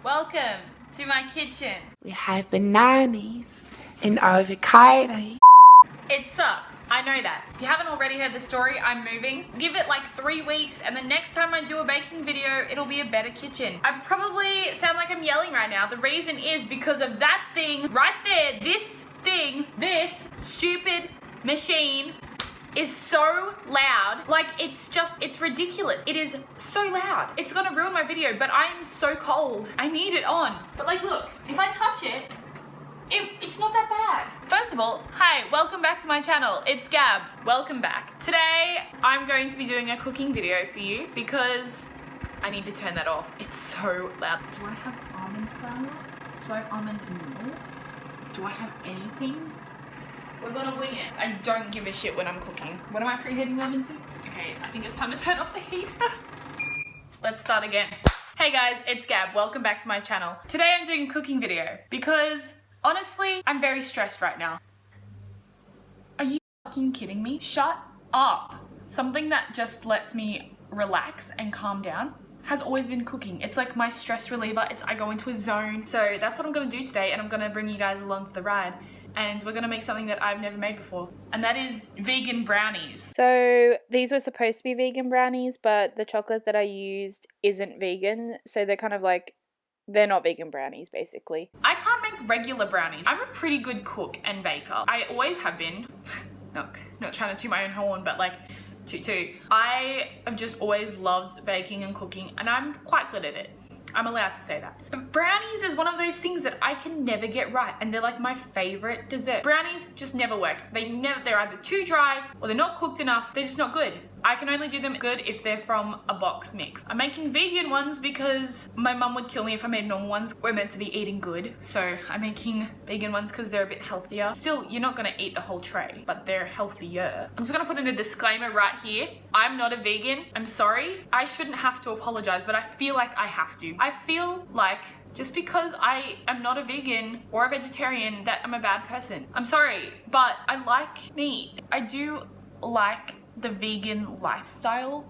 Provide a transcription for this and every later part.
Welcome to my kitchen. We have bananas and avocado. It sucks. I know that. If you haven't already heard the story, I'm moving. Give it like 3 weeks and the next time I do a baking video, it'll be a better kitchen. I probably sound like I'm yelling right now. The reason is because of that thing right there. This thing, this stupid machine is so loud. Like, it's ridiculous. It is so loud. It's gonna ruin my video, but I am so cold. I need it on. But like, look, if I touch it, it's not that bad. First of all, hi, welcome back to my channel. It's Gab. Welcome back. Today, I'm going to be doing a cooking video for you because I need to turn that off. It's so loud. Do I have almond flour? Do I have almond meal? Do I have anything? We're gonna wing it. I don't give a shit when I'm cooking. What am I preheating the oven to? Okay, I think it's time to turn off the heat. Let's start again. Hey guys, it's Gab. Welcome back to my channel. Today I'm doing a cooking video because honestly, I'm very stressed right now. Are you fucking kidding me? Shut up. Something that just lets me relax and calm down has always been cooking. It's like my stress reliever. I go into a zone. So that's what I'm gonna do today, and I'm gonna bring you guys along for the ride. And we're gonna make something that I've never made before, and that is vegan brownies. So these were supposed to be vegan brownies, but the chocolate that I used isn't vegan, so they're kind of like, they're not vegan brownies basically. I can't make regular brownies. I'm a pretty good cook and baker. I always have been. Not trying to toot my own horn, but like toot. I have just always loved baking and cooking, and I'm quite good at it. I'm allowed to say that. But brownies is one of those things that I can never get right, and they're like my favorite dessert. Brownies just never work. They're either too dry or they're not cooked enough. They're just not good. I can only do them good if they're from a box mix. I'm making vegan ones because my mum would kill me if I made normal ones. We're meant to be eating good, so I'm making vegan ones because they're a bit healthier. Still, you're not gonna eat the whole tray, but they're healthier. I'm just gonna put in a disclaimer right here. I'm not a vegan. I'm sorry. I shouldn't have to apologize, but I feel like I have to. I feel like just because I am not a vegan or a vegetarian that I'm a bad person. I'm sorry, but I like meat. I do like the vegan lifestyle.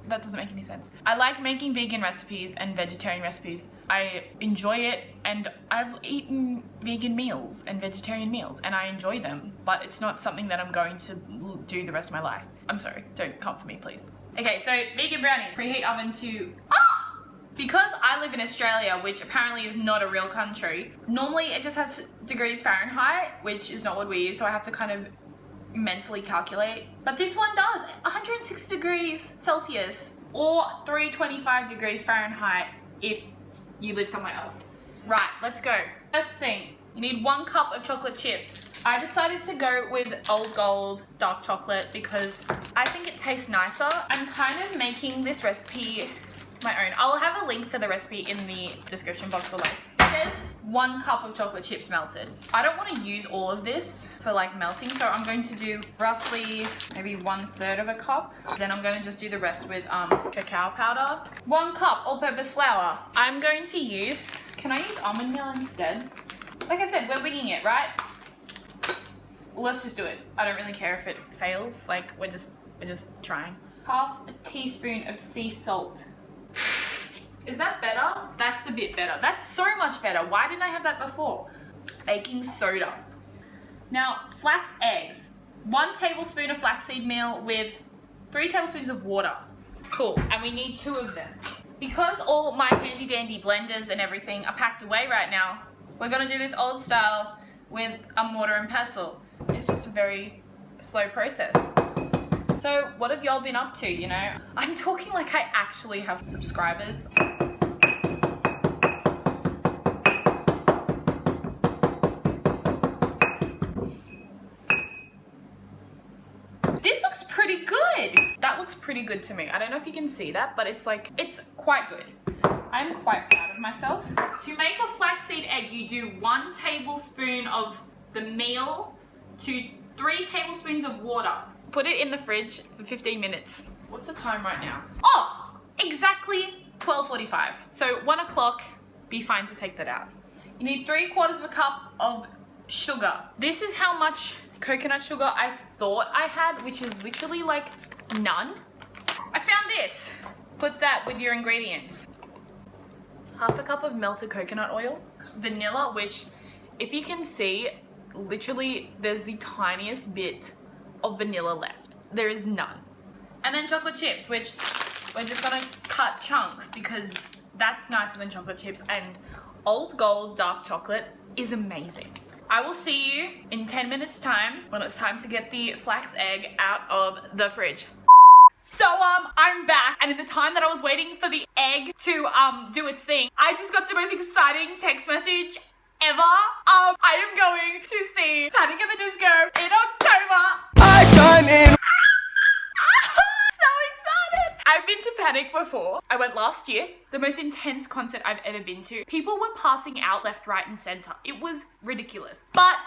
That doesn't make any sense. I like making vegan recipes and vegetarian recipes. I enjoy it, and I've eaten vegan meals and vegetarian meals and I enjoy them, but it's not something that I'm going to do the rest of my life. I'm sorry, don't come for me please. Okay, so vegan brownies, preheat oven to, because I live in Australia, which apparently is not a real country, normally it just has degrees Fahrenheit, which is not what we use, so I have to kind of mentally calculate. But this one does 160 degrees Celsius or 325 degrees Fahrenheit if you live somewhere else. Right, let's go. First thing, you need 1 cup of chocolate chips. I decided to go with Old Gold dark chocolate because I think it tastes nicer. I'm kind of making this recipe my own. I'll have a link for the recipe in the description box below. It says 1 cup of chocolate chips melted. I don't want to use all of this for like melting, so I'm going to do roughly maybe 1/3 of a cup. Then I'm going to just do the rest with cacao powder. 1 cup all-purpose flour. I'm going to use, can I use almond meal instead? Like I said, we're winging it, right? Let's just do it. I don't really care if it fails. Like, we're just trying. 1/2 teaspoon of sea salt. Is that better? That's a bit better. That's so much better. Why didn't I have that before? Baking soda. Now, flax eggs. 1 tablespoon of flaxseed meal with 3 tablespoons of water. Cool, and we need 2 of them. Because all my handy dandy blenders and everything are packed away right now, we're gonna do this old style with a mortar and pestle. It's just a very slow process. So what have y'all been up to, you know? I'm talking like I actually have subscribers. This looks pretty good. That looks pretty good to me. I don't know if you can see that, but it's like, it's quite good. I'm quite proud of myself. To make a flaxseed egg, you do 1 tablespoon of the meal to 3 tablespoons of water. Put it in the fridge for 15 minutes. What's the time right now? Oh, exactly 12:45. So 1 o'clock, be fine to take that out. You need 3/4 of a cup of sugar. This is how much coconut sugar I thought I had, which is literally like none. I found this. Put that with your ingredients. half a cup of melted coconut oil, vanilla, which if you can see, literally there's the tiniest bit of vanilla left. There is none. And then chocolate chips, which we're just gonna cut chunks because that's nicer than chocolate chips, and Old Gold dark chocolate is amazing. I will see you in 10 minutes time when it's time to get the flax egg out of the fridge. So I'm back, and in the time that I was waiting for the egg to do its thing, I just got the most exciting text message ever. I am going to see Panic at the Disco in October. I chime in. So excited. I've been to Panic before. I went last year. The most intense concert I've ever been to. People were passing out left, right, and center. It was ridiculous. But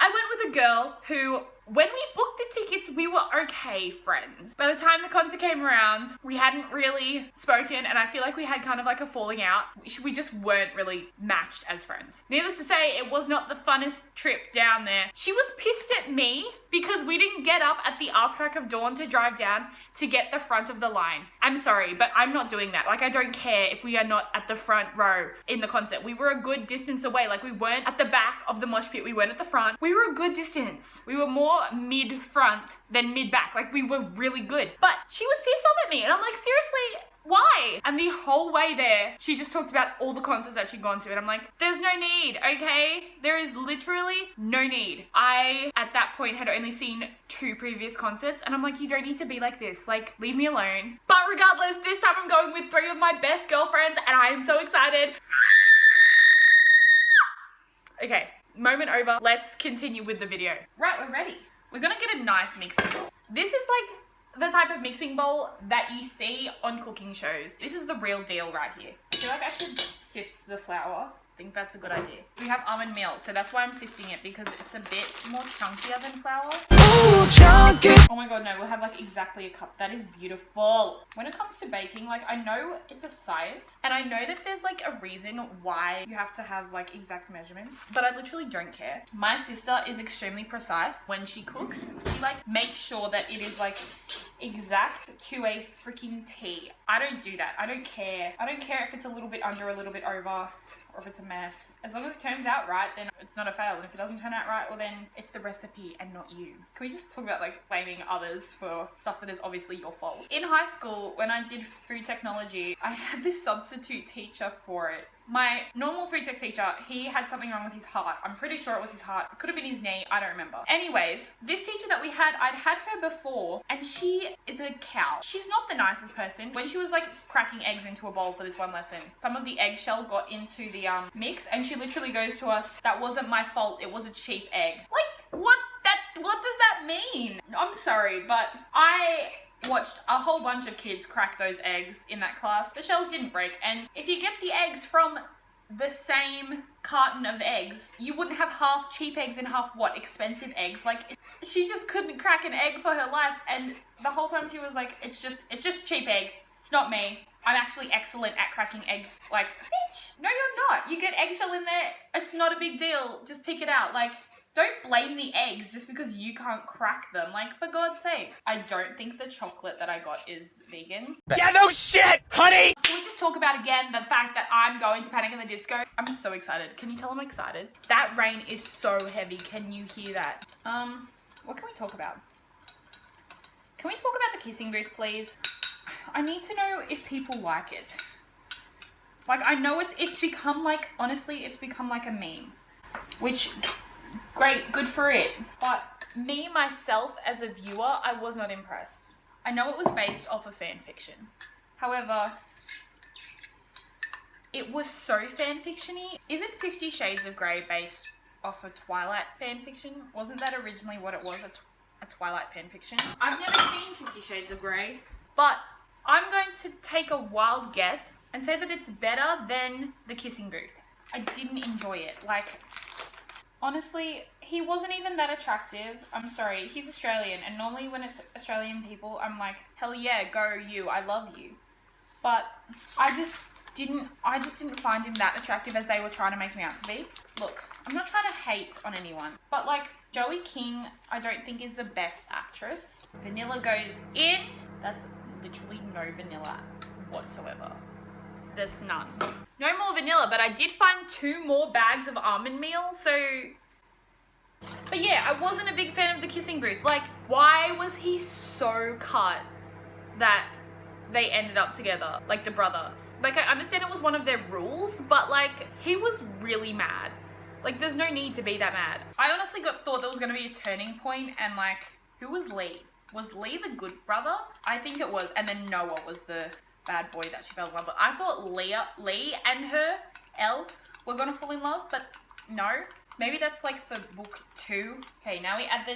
I went with a girl who, when we booked the tickets, we were okay friends. By the time the concert came around, we hadn't really spoken, and I feel like we had kind of like a falling out. We just weren't really matched as friends. Needless to say, it was not the funnest trip down there. She was pissed at me because we didn't get up at the arse crack of dawn to drive down to get the front of the line. I'm sorry, but I'm not doing that. Like, I don't care if we are not at the front row in the concert. We were a good distance away. Like, we weren't at the back of the mosh pit. We weren't at the front. We were a good distance. We were more mid-front than mid-back. Like, we were really good. But she was pissed off at me, and I'm like, seriously? Why? And the whole way there, she just talked about all the concerts that she'd gone to, and I'm like, there's no need, okay? There is literally no need. I, at that point, had only seen 2 previous concerts, and I'm like, you don't need to be like this. Like, leave me alone. But regardless, this time I'm going with 3 of my best girlfriends, and I am so excited. Okay, moment over. Let's continue with the video. Right, we're ready. We're gonna get a nice mixing bowl. This is like the type of mixing bowl that you see on cooking shows. This is the real deal right here. I feel like I should sift the flour. I think that's a good idea. We have almond meal, so that's why I'm sifting it, because it's a bit more chunkier than flour. Ooh, chunky! Oh my god, no, we'll have like exactly a cup. That is beautiful. When it comes to baking, like, I know it's a science, and I know that there's like a reason why you have to have like exact measurements, but I literally don't care. My sister is extremely precise when she cooks. She like makes sure that it is like exact to a freaking T. I don't do that. I don't care. I don't care if it's a little bit under, a little bit over, or if it's a mess. As long as it turns out right, then it's not a fail. And if it doesn't turn out right, well then it's the recipe and not you. Can we just talk about like blaming others for stuff that is obviously your fault? In high school, when I did food technology, I had this substitute teacher for it. My normal food tech teacher, he had something wrong with his heart. I'm pretty sure it was his heart. It could have been his knee. I don't remember. Anyways, this teacher that we had, I'd had her before, and she is a cow. She's not the nicest person. When she was like cracking eggs into a bowl for this one lesson, some of the eggshell got into the mix, and she literally goes to us, "That wasn't my fault. It was a cheap egg." Like, what does that mean? I'm sorry, but I watched a whole bunch of kids crack those eggs in that class. The shells didn't break, and if you get the eggs from the same carton of eggs, you wouldn't have half cheap eggs and half what, expensive eggs. Like, she just couldn't crack an egg for her life, and the whole time she was like, it's just a cheap egg. It's not me. I'm actually excellent at cracking eggs. Like, bitch, no you're not. You get eggshell in there, it's not a big deal. Just pick it out. Like, don't blame the eggs just because you can't crack them. Like, for God's sakes. I don't think the chocolate that I got is vegan. Yeah, no shit, honey! Can we just talk about again the fact that I'm going to Panic at the Disco? I'm so excited. Can you tell I'm excited? That rain is so heavy. Can you hear that? What can we talk about? Can we talk about the kissing booth, please? I need to know if people like it. Like, I know it's become like, honestly, it's become like a meme. Which, great, good for it. But me, myself, as a viewer, I was not impressed. I know it was based off of fan fiction. However, it was so fan fiction-y. Isn't 50 Shades of Grey based off of Twilight fan fiction? Wasn't that originally what it was, a Twilight fan fiction? I've never seen 50 Shades of Grey, but I'm going to take a wild guess and say that it's better than The Kissing Booth. I didn't enjoy it. Like, honestly, he wasn't even that attractive. I'm sorry, he's Australian, and normally when it's Australian people, I'm like, hell yeah, go you, I love you. But I just didn't find him that attractive as they were trying to make me out to be. Look, I'm not trying to hate on anyone, but like, Joey King, I don't think is the best actress. Vanilla goes in. That's literally no vanilla whatsoever. there's none. No more vanilla, but I did find 2 more bags of almond meal, so... But yeah, I wasn't a big fan of the kissing booth. Like, why was he so cut that they ended up together? Like, the brother. Like, I understand it was one of their rules, but like, he was really mad. Like, there's no need to be that mad. I honestly thought there was gonna be a turning point, and like, who was Lee? Was Lee the good brother? I think it was, and then Noah was the bad boy that she fell in love with. I thought Lee and her, Elle, were gonna fall in love, but no. Maybe that's like for book 2. Okay, now we add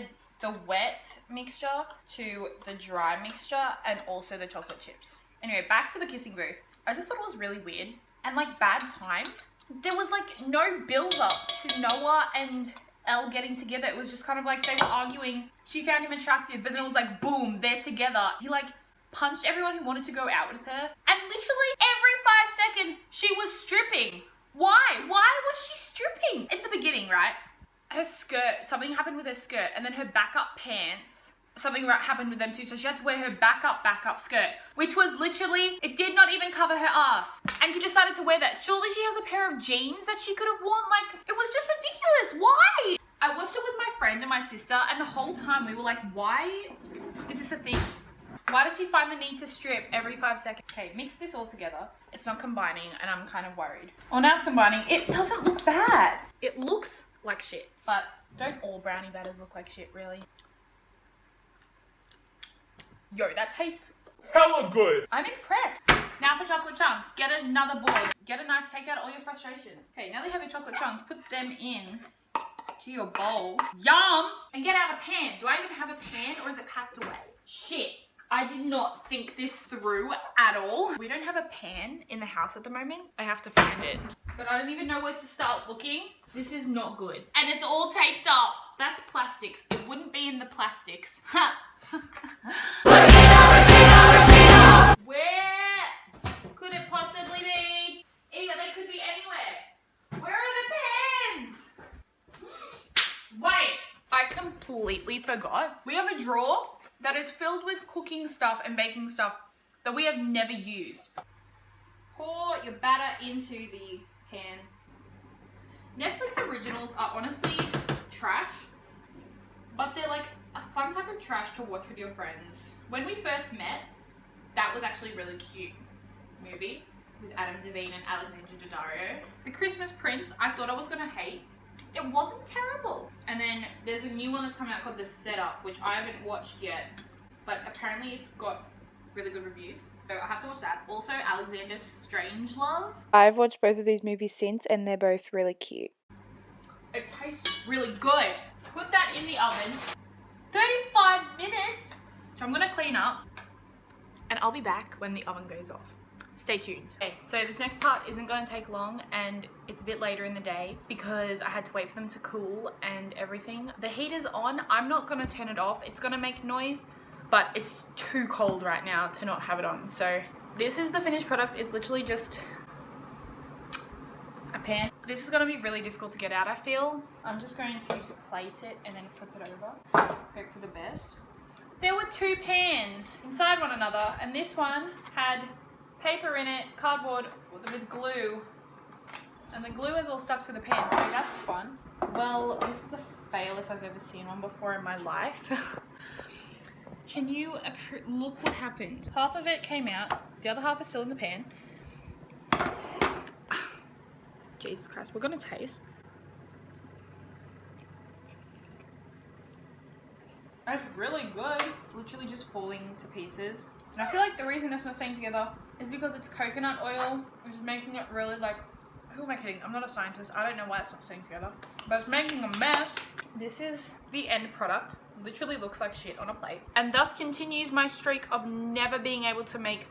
the wet mixture to the dry mixture and also the chocolate chips. Anyway, back to the kissing booth. I just thought it was really weird and like bad timed. There was like no build up to Noah and Elle getting together. It was just kind of like they were arguing. She found him attractive, but then it was like, boom, they're together. He like punched everyone who wanted to go out with her. And literally every 5 seconds, she was stripping. Why? Why was she stripping? In the beginning, right? Her skirt, something happened with her skirt, and then her backup pants, something happened with them too, so she had to wear her backup skirt, which was literally, it did not even cover her ass. And she decided to wear that. Surely she has a pair of jeans that she could have worn. Like, it was just ridiculous. Why? I watched it with my friend and my sister, and the whole time we were like, why is this a thing? Why does she find the need to strip every 5 seconds? Okay, mix this all together. It's not combining, and I'm kind of worried. Well, now it's combining. It doesn't look bad. It looks like shit, but don't all brownie batters look like shit, really? Yo, that tastes Hella good. I'm impressed. Now for chocolate chunks. Get another bowl. Get a knife, take out all your frustration. Okay, now that you have your chocolate chunks, put them in to your bowl. Yum! And get out a pan. Do I even have a pan, or is it packed away? Shit. I did not think this through at all. We don't have a pan in the house at the moment. I have to find it. But I don't even know where to start looking. This is not good. And it's all taped up. That's plastics. It wouldn't be in the plastics. Where could it possibly be? Either they could be anywhere. Where are the pans? Wait, I completely forgot. We have a drawer that is filled with cooking stuff and baking stuff that we have never used. Pour your batter into the pan. Netflix originals are honestly trash, but they're like a fun type of trash to watch with your friends. When we first met, that was actually a really cute movie with Adam Devine and Alexandra Daddario. The Christmas Prince, I thought I was gonna hate. It wasn't terrible. And then there's a new one that's coming out called The Setup, which I haven't watched yet, but apparently it's got really good reviews. So I have to watch that. Also, Alexander's Strangelove. I've watched both of these movies since, and they're both really cute. It tastes really good. Put that in the oven. 35 minutes. So I'm gonna clean up, and I'll be back when the oven goes off. Stay tuned. Okay, so this next part isn't going to take long, and it's a bit later in the day because I had to wait for them to cool and everything. The heat is on. I'm not going to turn it off. It's going to make noise, but it's too cold right now to not have it on. So this is the finished product. It's literally just a pan. This is going to be really difficult to get out, I feel. I'm just going to plate it and then flip it over. Hope for the best. There were 2 pans inside one another, and this one had paper in it, cardboard with glue, and the glue is all stuck to the pan, so that's fun. Well, this is a fail if I've ever seen one before in my life. Can you look what happened? Half of it came out, the other half is still in the pan. Jesus Christ, we're gonna taste. It's really good. It's literally just falling to pieces. And I feel like the reason it's not staying together is because it's coconut oil, which is making it really like, who am I kidding? I'm not a scientist. I don't know why it's not staying together, but it's making a mess. This is the end product. Literally looks like shit on a plate. And thus continues my streak of never being able to make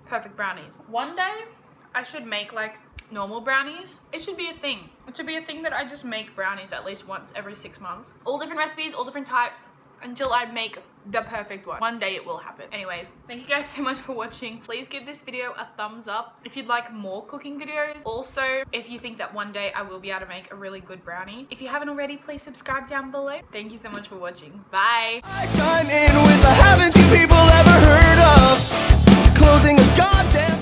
perfect brownies. One day I should make like normal brownies. It should be a thing. It should be a thing that I just make brownies at least once every 6 months. All different recipes, all different types, until I make the perfect one. One day it will happen. Anyways, thank you guys so much for watching. Please give this video a thumbs up if you'd like more cooking videos. Also, if you think that one day I will be able to make a really good brownie. If you haven't already, please subscribe down below. Thank you so much for watching. Bye. I chime in with a haven't you people ever heard of closing a goddamn